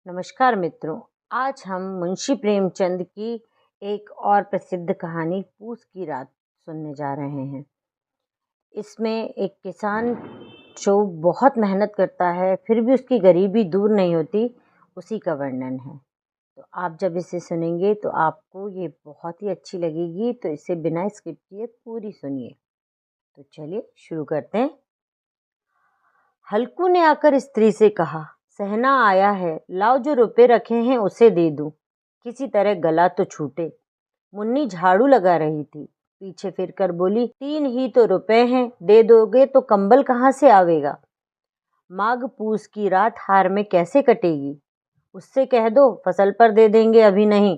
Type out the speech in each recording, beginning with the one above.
नमस्कार मित्रों। आज हम मुंशी प्रेमचंद की एक और प्रसिद्ध कहानी पूस की रात सुनने जा रहे हैं। इसमें एक किसान जो बहुत मेहनत करता है फिर भी उसकी गरीबी दूर नहीं होती, उसी का वर्णन है। तो आप जब इसे सुनेंगे तो आपको ये बहुत ही अच्छी लगेगी, तो इसे बिना स्किप किए पूरी सुनिए। तो चलिए शुरू करते हैं। हल्कू ने आकर स्त्री से कहा, सहना आया है, लाओ जो रुपए रखे हैं उसे दे दूं, किसी तरह गला तो छूटे। मुन्नी झाड़ू लगा रही थी, पीछे फिरकर बोली, 3 ही तो रुपए हैं, दे दोगे तो कंबल कहाँ से आवेगा। माघ पूस की रात हार में कैसे कटेगी, उससे कह दो फसल पर दे देंगे, अभी नहीं।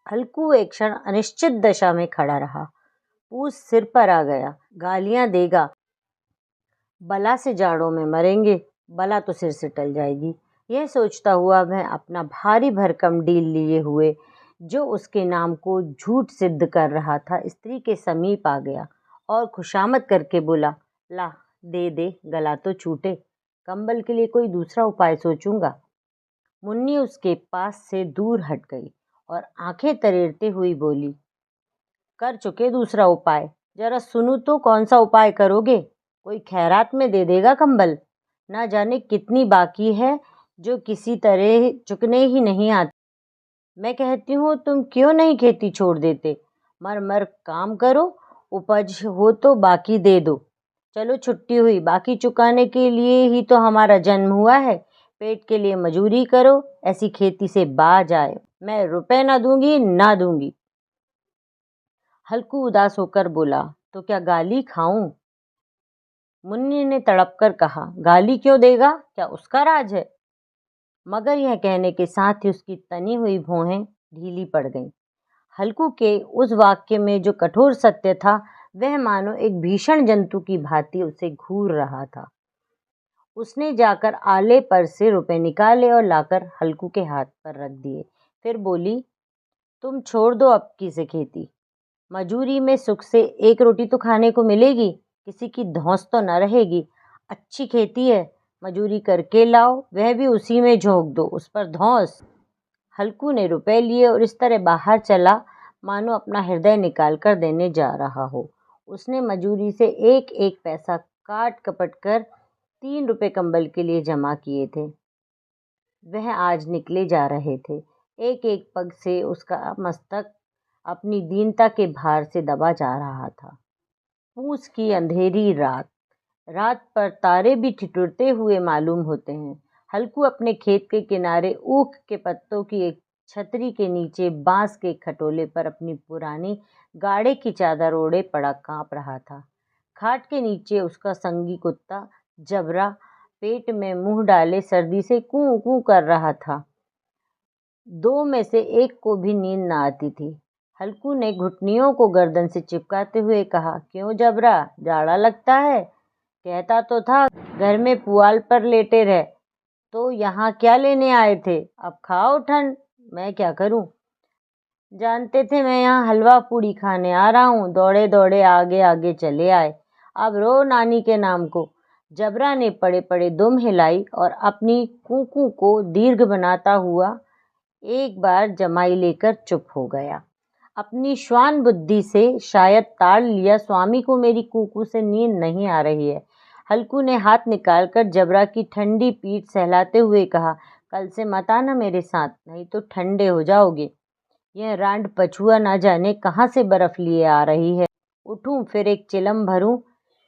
हल्कू एक क्षण अनिश्चित दशा में खड़ा रहा। पूस सिर पर आ गया, गालियां देगा, बला से जाड़ों में मरेंगे, बला तो सिर से टल जाएगी। यह सोचता हुआ वह अपना भारी भरकम डील लिए हुए, जो उसके नाम को झूठ सिद्ध कर रहा था, स्त्री के समीप आ गया और खुशामद करके बोला, ला दे दे, गला तो छूटे, कंबल के लिए कोई दूसरा उपाय सोचूंगा। मुन्नी उसके पास से दूर हट गई और आंखें तरेरते हुई बोली, कर चुके दूसरा उपाय, जरा सुनू तो कौन सा उपाय करोगे। कोई खैरात में दे देगा कंबल, ना जाने कितनी बाकी है जो किसी तरह चुकने ही नहीं आती। मैं कहती हूँ तुम क्यों नहीं खेती छोड़ देते, मर मर काम करो, उपज हो तो बाकी दे दो। चलो छुट्टी हुई, बाकी चुकाने के लिए ही तो हमारा जन्म हुआ है, पेट के लिए मजूरी करो, ऐसी खेती से बाज आए, मैं रुपए ना दूंगी ना दूंगी। हल्कू उदास होकर बोला, तो क्या गाली खाऊं। मुन्नी ने तड़प कर कहा, गाली क्यों देगा, क्या उसका राज है। मगर यह कहने के साथ ही उसकी तनी हुई भौहें ढीली पड़ गईं। हल्कू के उस वाक्य में जो कठोर सत्य था, वह मानो एक भीषण जंतु की भांति उसे घूर रहा था। उसने जाकर आले पर से रुपए निकाले और लाकर हल्कू के हाथ पर रख दिए। फिर बोली, तुम छोड़ दो अब की से खेती, मजूरी में सुख से एक रोटी तो खाने को मिलेगी, किसी की धौंस तो न रहेगी। अच्छी खेती है, मजूरी करके लाओ, वह भी उसी में झोंक दो, उस पर धौंस। हल्कू ने रुपए लिए और इस तरह बाहर चला मानो अपना हृदय निकाल कर देने जा रहा हो। उसने मजूरी से एक एक पैसा काट कपट कर 3 रुपए कंबल के लिए जमा किए थे। वह आज निकले जा रहे थे। एक एक पग से उसका मस्तक अपनी दीनता के भार से दबा जा रहा था। पूस की अंधेरी रात, रात पर तारे भी ठिठुरते हुए मालूम होते हैं। हल्कू अपने खेत के किनारे ऊख के पत्तों की एक छतरी के नीचे बांस के खटोले पर अपनी पुरानी गाड़े की चादर ओढ़े पड़ा कांप रहा था। खाट के नीचे उसका संगी कुत्ता जबरा पेट में मुंह डाले सर्दी से कूं कूं कर रहा था। 2 में से एक को भी नींद न आती थी। हल्कू ने घुटनियों को गर्दन से चिपकाते हुए कहा, क्यों जबरा, जाड़ा लगता है। कहता तो था घर में पुआल पर लेटे रह, तो यहाँ क्या लेने आए थे, अब खाओ ठंड, मैं क्या करूं। जानते थे मैं यहाँ हलवा पूड़ी खाने आ रहा हूँ, दौड़े दौड़े आगे आगे चले आए, अब रो नानी के नाम को। जबरा ने पड़े पड़े दुम हिलाई और अपनी कूकू को दीर्घ बनाता हुआ एक बार जमाई लेकर चुप हो गया। अपनी श्वान बुद्धि से शायद ताड़ लिया, स्वामी को मेरी कूकू से नींद नहीं आ रही है। हल्कू ने हाथ निकालकर जबरा की ठंडी पीठ सहलाते हुए कहा, कल से मत आना मेरे साथ, नहीं तो ठंडे हो जाओगे। यह रांड पछुआ ना जाने कहाँ से बर्फ लिए आ रही है। उठूं फिर एक चिलम भरूं,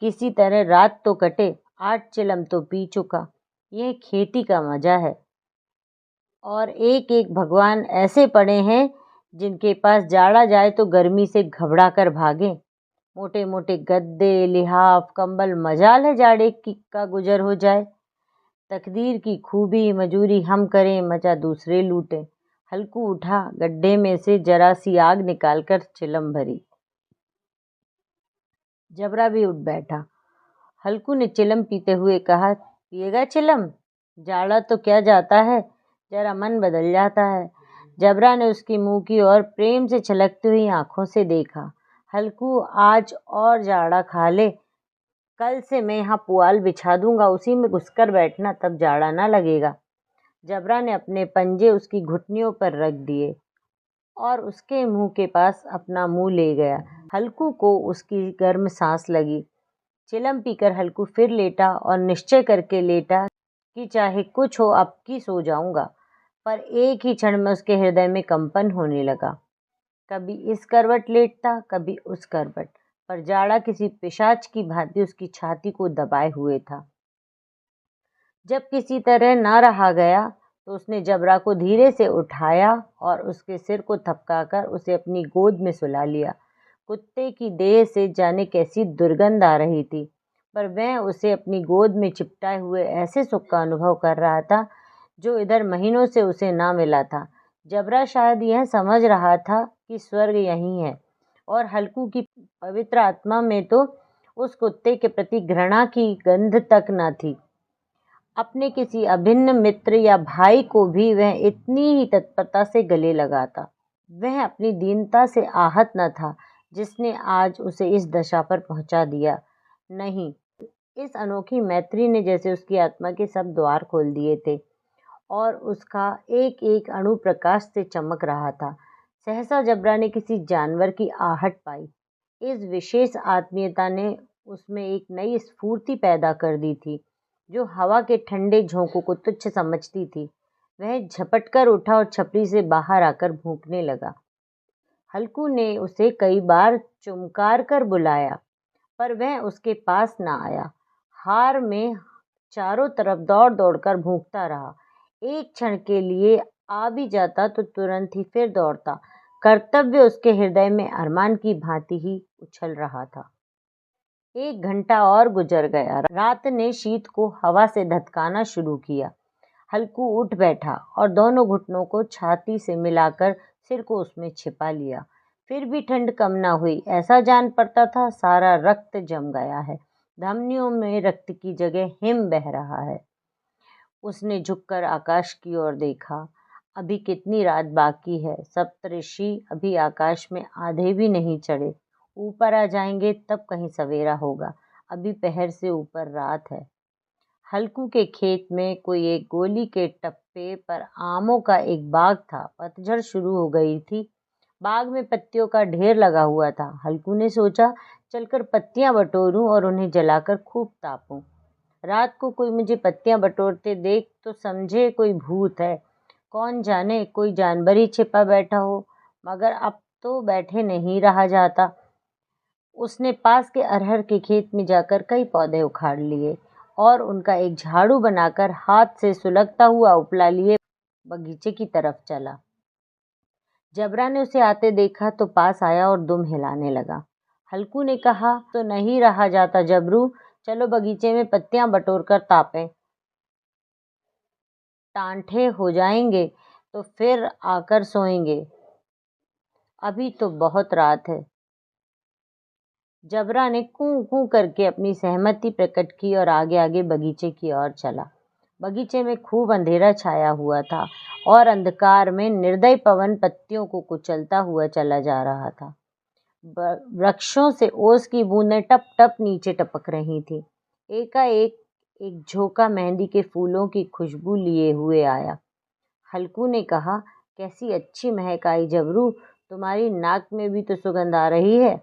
किसी तरह रात तो कटे, 8 चिलम तो पी चुका। यह खेती का मजा है। और एक एक भगवान ऐसे पड़े हैं जिनके पास जाड़ा जाए तो गर्मी से घबरा कर भागे। मोटे मोटे गद्दे, लिहाफ, कंबल, मजाल है जाड़े की का गुजर हो जाए। तकदीर की खूबी, मजूरी हम करें, मजा दूसरे लूटें। हल्कू उठा, गड्ढे में से जरा सी आग निकालकर चिलम भरी। जबरा भी उठ बैठा। हल्कू ने चिलम पीते हुए कहा, पिएगा चिलम, जाड़ा तो क्या जाता है, जरा मन बदल जाता है। जबरा ने उसकी मुंह की ओर प्रेम से छलकती हुई आंखों से देखा। हल्कू, आज और जाड़ा खा ले, कल से मैं यहाँ पुआल बिछा दूंगा, उसी में घुसकर बैठना, तब जाड़ा ना लगेगा। जबरा ने अपने पंजे उसकी घुटनियों पर रख दिए और उसके मुंह के पास अपना मुंह ले गया। हल्कू को उसकी गर्म सांस लगी। चिलम पीकर हल्कू फिर लेटा और निश्चय करके लेटा कि चाहे कुछ हो अब की सो जाऊंगा। पर एक ही क्षण में उसके हृदय में कंपन होने लगा। कभी इस करवट लेटता, कभी उस करवट, पर जाड़ा किसी पिशाच की भांति उसकी छाती को दबाए हुए था। जब किसी तरह ना रहा गया तो उसने जबरा को धीरे से उठाया और उसके सिर को थपकाकर उसे अपनी गोद में सुला लिया। कुत्ते की देह से जाने कैसी दुर्गंध आ रही थी, पर वह उसे अपनी गोद में चिपटाए हुए ऐसे सुख का अनुभव कर रहा था जो इधर महीनों से उसे ना मिला था। जबरा शायद यह समझ रहा था कि स्वर्ग यहीं है, और हल्कू की पवित्र आत्मा में तो उस कुत्ते के प्रति घृणा की गंध तक न थी। अपने किसी अभिन्न मित्र या भाई को भी वह इतनी ही तत्परता से गले लगाता। वह अपनी दीनता से आहत न था जिसने आज उसे इस दशा पर पहुंचा दिया। नहीं, इस अनोखी मैत्री ने जैसे उसकी आत्मा के सब द्वार खोल दिए थे और उसका एक एक अणु प्रकाश से चमक रहा था। सहसा जबरा ने किसी जानवर की आहट पाई। इस विशेष आत्मीयता ने उसमें एक नई स्फूर्ति पैदा कर दी थी जो हवा के ठंडे झोंकों को तुच्छ समझती थी। वह झपटकर उठा और छपरी से बाहर आकर भूंकने लगा। हल्कू ने उसे कई बार चुमकार कर बुलाया, पर वह उसके पास न आया। हार में चारों तरफ दौड़ दौड़ कर भूंकता रहा। एक क्षण के लिए आ भी जाता तो तुरंत ही फिर दौड़ता। कर्तव्य उसके हृदय में अरमान की भांति ही उछल रहा था। 1 घंटा और गुजर गया। रात ने शीत को हवा से धधकाना शुरू किया। हल्कू उठ बैठा और दोनों घुटनों को छाती से मिलाकर सिर को उसमें छिपा लिया। फिर भी ठंड कम न हुई। ऐसा जान पड़ता था सारा रक्त जम गया है, धमनियों में रक्त की जगह हिम बह रहा है। उसने झुककर आकाश की ओर देखा। अभी कितनी रात बाकी है। सप्तऋषि अभी आकाश में आधे भी नहीं चढ़े। ऊपर आ जाएंगे तब कहीं सवेरा होगा। अभी पहर से ऊपर रात है। हल्कू के खेत में कोई एक गोली के टप्पे पर आमों का एक बाग था। पतझड़ शुरू हो गई थी। बाग में पत्तियों का ढेर लगा हुआ था। हल्कू ने सोचा चलकर पत्तियां बटोरूं और उन्हें जलाकर खूब तापूं। रात को कोई मुझे पत्तियां बटोरते देख तो समझे कोई भूत है। कौन जाने कोई जानवर ही छिपा बैठा हो, मगर अब तो बैठे नहीं रहा जाता। उसने पास के अरहर के खेत में जाकर कई पौधे उखाड़ लिए और उनका एक झाड़ू बनाकर हाथ से सुलगता हुआ उपला लिए बगीचे की तरफ चला। जबरा ने उसे आते देखा तो पास आया और दुम हिलाने लगा। हल्कू ने कहा, तो नहीं रहा जाता जबरू, चलो बगीचे में पत्तियां बटोर कर तापें। टांठे हो जाएंगे तो फिर आकर सोएंगे। अभी तो बहुत रात है। जबरा ने कूं कूं करके अपनी सहमति प्रकट की और आगे आगे बगीचे की ओर चला। बगीचे में खूब अंधेरा छाया हुआ था और अंधकार में निर्दय पवन पत्तियों को कुचलता हुआ चला जा रहा था। वृक्षों से ओस की बूंदें टप टप नीचे टपक रही थी। एकाएक एक झोंका मेहंदी के फूलों की खुशबू लिए हुए आया। हल्कू ने कहा, कैसी अच्छी महक आई जबरू, तुम्हारी नाक में भी तो सुगंध आ रही है।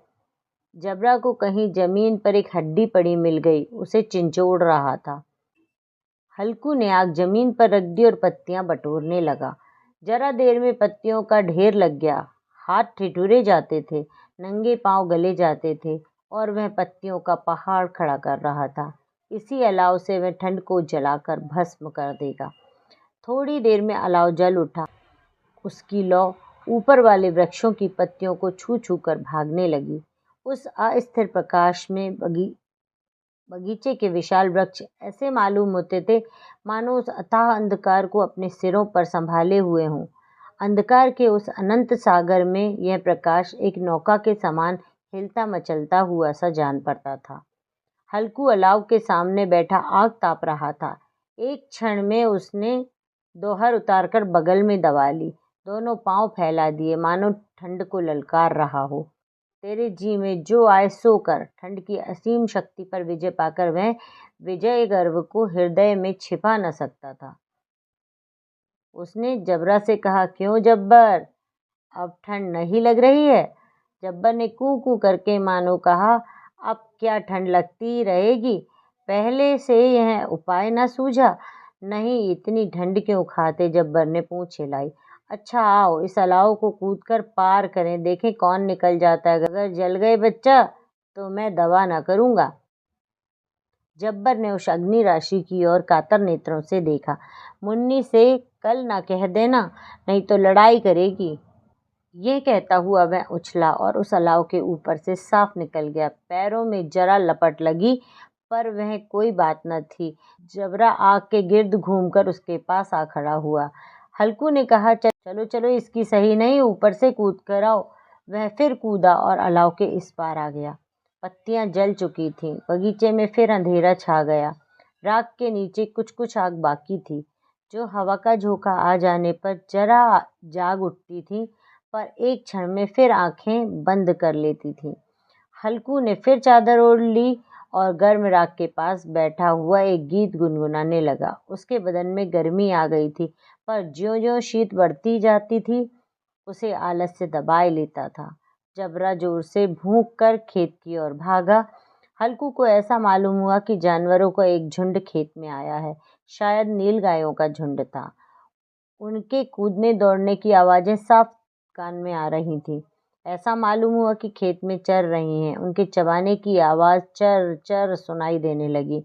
जबरा को कहीं जमीन पर एक हड्डी पड़ी मिल गई। उसे चिंचोड़ रहा था। हल्कू ने आग जमीन पर रख दी और पत्तियां बटोरने लगा। जरा देर में पत्तियों का ढेर लग गया। हाथ ठिठुरे जाते थे, नंगे पांव गले जाते थे और वह पत्तियों का पहाड़ खड़ा कर रहा था। इसी अलाव से वह ठंड को जलाकर भस्म कर देगा। थोड़ी देर में अलाव जल उठा। उसकी लौ ऊपर वाले वृक्षों की पत्तियों को छू छू कर भागने लगी। उस अस्थिर प्रकाश में बगीचे के विशाल वृक्ष ऐसे मालूम होते थे मानो उस अथाह अंधकार को अपने सिरों पर संभाले हुए हों। अंधकार के उस अनंत सागर में यह प्रकाश एक नौका के समान हिलता मचलता हुआ सा जान पड़ता था। हल्कू अलाव के सामने बैठा आग ताप रहा था। एक क्षण में उसने दोहर उतारकर बगल में दबा ली, दोनों पांव फैला दिए मानो ठंड को ललकार रहा हो। तेरे जी में जो आए सो कर। ठंड की असीम शक्ति पर विजय पाकर वह विजय गर्व को हृदय में छिपा न सकता था। उसने जबरा से कहा, क्यों जब्बर, अब ठंड नहीं लग रही है? जब्बर ने कू कू करके मानो कहा, अब क्या ठंड लगती रहेगी, पहले से यह उपाय न सूझा? नहीं, इतनी ठंड क्यों खाते? जब्बर ने पूंछ हिलाई। अच्छा आओ, इस अलाव को कूद कर पार करें, देखें कौन निकल जाता है। अगर जल गए बच्चा तो मैं दवा न करूँगा। जब्बर ने उस अग्नि राशि की ओर कातर नेत्रों से देखा। मुन्नी से कल ना कह देना, नहीं तो लड़ाई करेगी। यह कहता हुआ वह उछला और उस अलाव के ऊपर से साफ निकल गया। पैरों में जरा लपट लगी, पर वह कोई बात न थी। जबरा आग के गिर्द घूमकर उसके पास आ खड़ा हुआ। हल्कू ने कहा, चलो चलो, इसकी सही नहीं, ऊपर से कूद कर आओ। वह फिर कूदा और अलाव के इस पार आ गया। पत्तियां जल चुकी थीं। बगीचे में फिर अंधेरा छा गया। राख के नीचे कुछ कुछ आग बाकी थी, जो हवा का झोंका आ जाने पर जरा जाग उठती थी, पर एक क्षण में फिर आंखें बंद कर लेती थीं। हल्कू ने फिर चादर ओढ़ ली और गर्म राख के पास बैठा हुआ एक गीत गुनगुनाने लगा। उसके बदन में गर्मी आ गई थी, पर ज्यों-ज्यों शीत बढ़ती जाती थी, उसे आलस से दबाए लेता था। जबरा जोर से भूंक कर खेत की ओर भागा। हल्कू को ऐसा मालूम हुआ कि जानवरों का एक झुंड खेत में आया है। शायद नीलगायों का झुंड था। उनके कूदने दौड़ने की आवाजें साफ कान में आ रही थीं। ऐसा मालूम हुआ कि खेत में चर रही हैं। उनके चबाने की आवाज़ चर चर सुनाई देने लगी।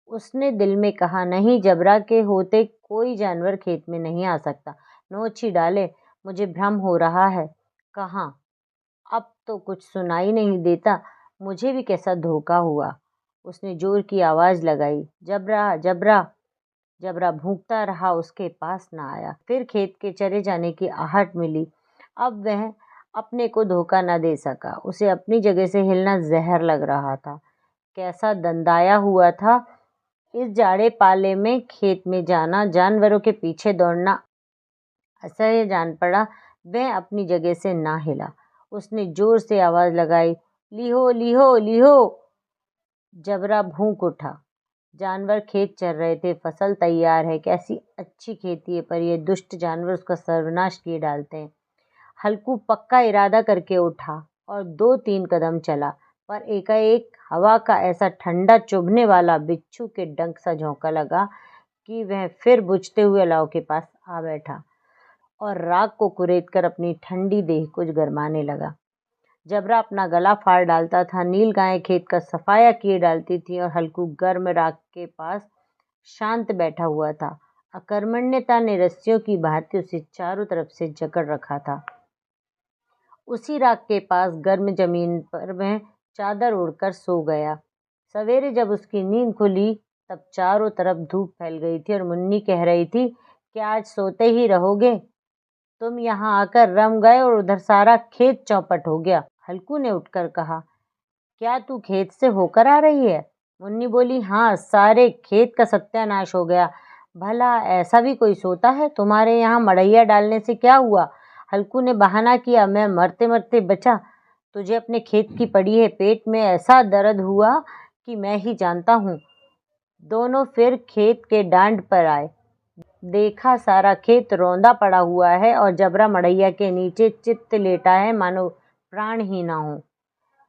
उसने दिल में कहा, नहीं, जबरा के होते कोई जानवर खेत में नहीं आ सकता। नोच ही डाले, मुझे भ्रम हो रहा है। कहाँ, अब तो कुछ सुनाई नहीं देता। मुझे भी कैसा धोखा हुआ। उसने जोर की आवाज़ लगाई, जबरा जबरा। जबरा भूंकता रहा, उसके पास न आया। फिर खेत के चरे जाने की आहट मिली। अब वह अपने को धोखा न दे सका। उसे अपनी जगह से हिलना जहर लग रहा था। कैसा दंदाया हुआ था। इस जाड़े पाले में खेत में जाना, जानवरों के पीछे दौड़ना असह्य जान पड़ा। वह अपनी जगह से ना हिला। उसने जोर से आवाज लगाई, लीहो लीहो लीहो। जबरा भूंक उठा। जानवर खेत चर रहे थे। फसल तैयार है। कैसी अच्छी खेती है, पर ये दुष्ट जानवर उसका सर्वनाश किए डालते हैं। हल्कू पक्का इरादा करके उठा और 2-3 कदम चला, पर एकाएक हवा का ऐसा ठंडा चुभने वाला बिच्छू के डंक सा झोंका लगा कि वह फिर बुझते हुए अलाव के पास आ बैठा और राख को कुरेद कर अपनी ठंडी देह कुछ गरमाने लगा। जबरा अपना गला फाड़ डालता था। नील गाय खेत का सफाया किए डालती थी और हल्कू गर्म राख के पास शांत बैठा हुआ था। अकर्मण्यता ने रस्सियों की भांति उसे चारों तरफ से जकड़ रखा था। उसी राख के पास गर्म जमीन पर वह चादर ओढ़कर सो गया। सवेरे जब उसकी नींद खुली, तब चारों तरफ धूप फैल गई थी और मुन्नी कह रही थी कि आज सोते ही रहोगे? तुम यहाँ आकर रम गए और उधर सारा खेत चौपट हो गया। हल्कू ने उठकर कहा, क्या तू खेत से होकर आ रही है? मुन्नी बोली, हाँ, सारे खेत का सत्यानाश हो गया। भला ऐसा भी कोई सोता है? तुम्हारे यहाँ मड़ैया डालने से क्या हुआ? हल्कू ने बहाना किया, मैं मरते मरते बचा। तुझे अपने खेत की पड़ी है। पेट में ऐसा दर्द हुआ कि मैं ही जानता हूँ। दोनों फिर खेत के डांड पर आए। देखा, सारा खेत रौंदा पड़ा हुआ है और जबरा मड़ैया के नीचे चित्त लेटा है, मानो प्राण ही ना हो।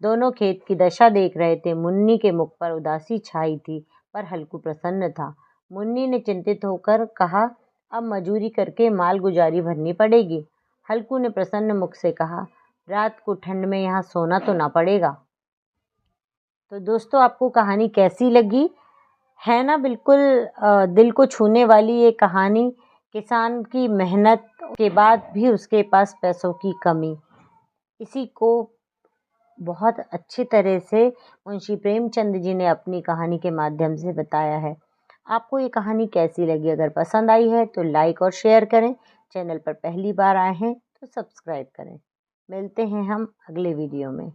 दोनों खेत की दशा देख रहे थे। मुन्नी के मुख पर उदासी छाई थी, पर हल्कू प्रसन्न था। मुन्नी ने चिंतित होकर कहा, अब मजूरी करके माल गुजारी भरनी पड़ेगी। हल्कू ने प्रसन्न मुख से कहा, रात को ठंड में यहाँ सोना तो ना पड़ेगा। तो दोस्तों, आपको कहानी कैसी लगी? है ना बिल्कुल दिल को छूने वाली ये कहानी। किसान की मेहनत के बाद भी उसके पास पैसों की कमी, इसी को बहुत अच्छी तरह से मुंशी प्रेमचंद जी ने अपनी कहानी के माध्यम से बताया है। आपको ये कहानी कैसी लगी? अगर पसंद आई है तो लाइक और शेयर करें। चैनल पर पहली बार आए हैं तो सब्सक्राइब करें। मिलते हैं हम अगले वीडियो में।